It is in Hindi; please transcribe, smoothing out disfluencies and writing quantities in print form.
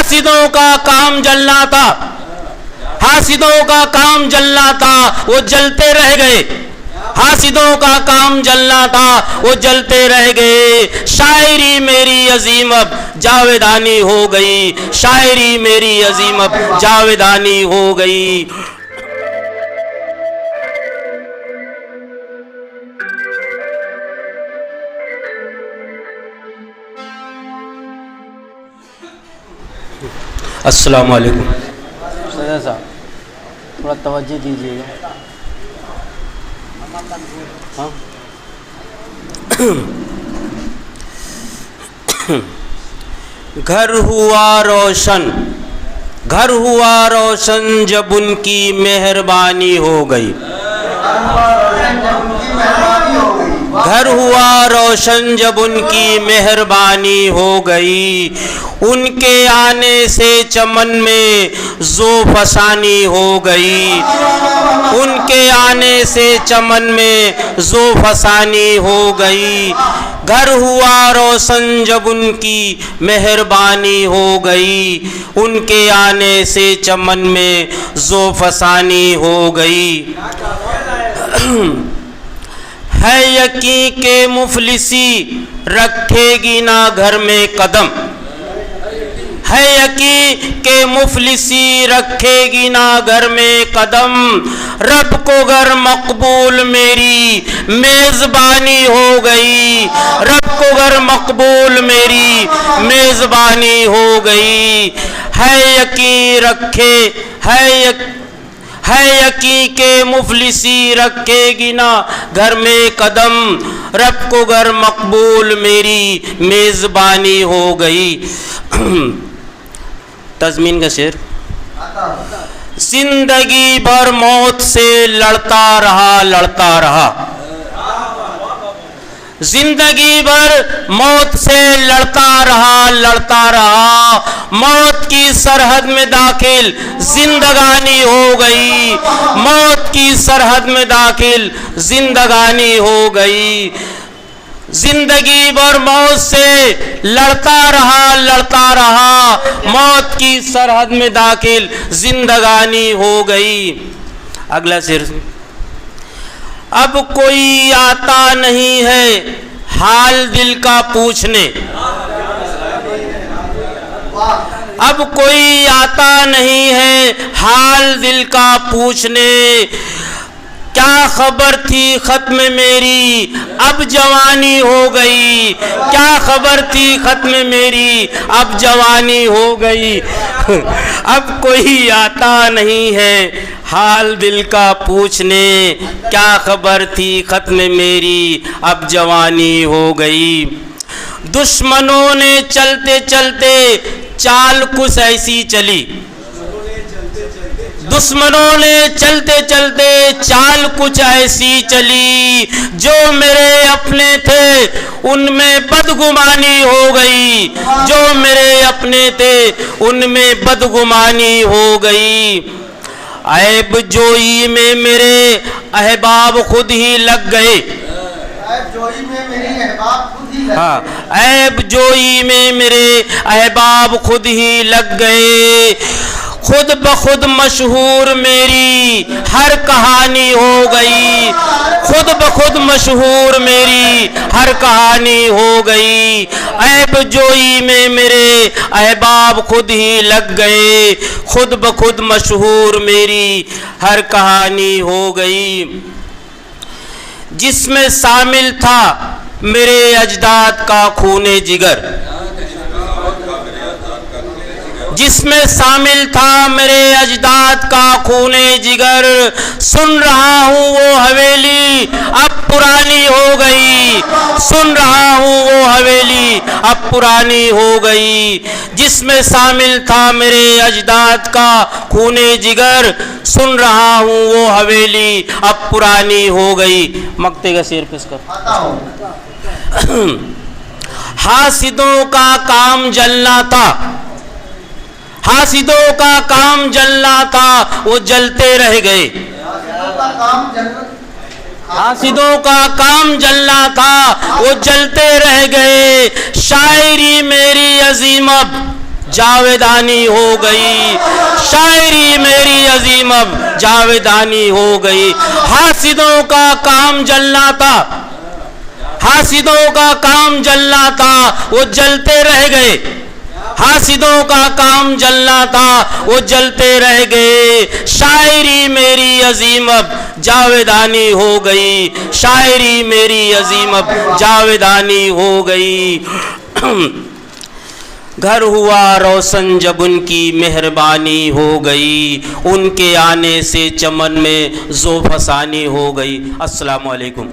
हासिदों का काम जलना था, हासिदों का काम जलना था, वो जलते रह गए। हासिदों का काम जलना था, वो जलते रह गए। शायरी मेरी अजीम अब जावेदानी हो गई, शायरी मेरी अजीम अब जावेदानी हो गई। अस्सलाम वालेकुम। सर साहब थोड़ा तवज्जो दीजिएगा। हाँ घर हुआ रोशन, घर हुआ रोशन जब उनकी मेहरबानी हो गई। घर हुआ रोशन जब उनकी मेहरबानी हो गई। उनके आने से चमन में ज़ो फसानी हो गई। उनके आने से चमन में ज़ो फसानी हो गई। घर हुआ रोशन जब उनकी मेहरबानी हो गई। उनके आने से चमन में ज़ो फसानी हो गई। है यकीन के मुफलिसी रखेगी ना घर में कदम। है यकीन के मुफलिसी रखेगी ना घर में कदम। रब को घर मकबूल मेरी मेज़बानी हो गई। रब को घर मकबूल मेरी मेज़बानी हो गई। है यकीन रखे है यकीन के मुफलिसी रखेगी ना घर में कदम। रब को घर मकबूल मेरी मेज़बानी हो गई। तज़मीन का शेर। जिंदगी भर मौत से लड़ता रहा, लड़ता रहा। जिंदगी भर मौत से लड़ता रहा, लड़ता रहा। मौत की सरहद में दाखिल जिंदगानी हो गई। मौत की सरहद में दाखिल जिंदगानी हो गई। जिंदगी भर मौत से लड़ता रहा, लड़ता रहा। मौत की सरहद में दाखिल जिंदगानी हो गई। अगला शेर। अब कोई आता नहीं है हाल दिल का पूछने। अब कोई आता नहीं है हाल दिल का पूछने। क्या खबर थी खत्म मेरी अब जवानी हो गई। क्या खबर थी खत्म मेरी अब जवानी हो गई। अब कोई आता नहीं है हाल दिल का पूछने। क्या खबर थी खत्म मेरी अब जवानी हो गई। दुश्मनों ने चलते चलते चाल कुछ ऐसी चली। दुश्मनों ने चलते चलते चाल कुछ ऐसी चली। जो मेरे अपने थे उनमें बदगुमानी हो गई। जो मेरे अपने थे उनमें बदगुमानी हो गई। ऐब जोई में मेरे अहबाब खुद ही लग गए। हाँ, ऐब जोई में मेरे अहबाब खुद ही लग गए। खुद ब खुद मशहूर मेरी हर कहानी हो गई। खुद ब खुद मशहूर मेरी हर कहानी हो गई। ऐब जोई में मेरे अहबाब खुद ही लग गए। खुद ब खुद मशहूर मेरी हर कहानी हो गई। जिसमें शामिल था मेरे अजदाद का खूने जिगर। जिसमें शामिल था मेरे अजदाद का खूने जिगर। सुन रहा हूँ वो हवेली अब पुरानी हो गई। सुन रहा हूँ वो हवेली अब पुरानी हो गई। जिसमें शामिल था मेरे अजदाद का खूने जिगर। सुन रहा हूँ वो हवेली अब पुरानी हो गई। मक्ते का शेर पेश कर। हासिदों का काम जलना था। हासिदों का काम जलना था, वो जलते रह गए। हासिदों का काम जलना था, वो जलते रह गए। शायरी मेरी अजीम अब जावेदानी हो गई। शायरी मेरी अजीम अब जावेदानी हो गई। हासिदों का काम जलना था, हासिदों का काम जलना था, वो जलते रह गए। हासिदों का काम जलना था, वो जलते रह गए। शायरी मेरी अजीम अब जावेदानी हो गई। शायरी मेरी अजीम अब जावेदानी हो गई। घर हुआ रोशन जब उनकी मेहरबानी हो गई। उनके आने से चमन में ज़ो फसानी हो गई। अस्सलामु अलैकुम।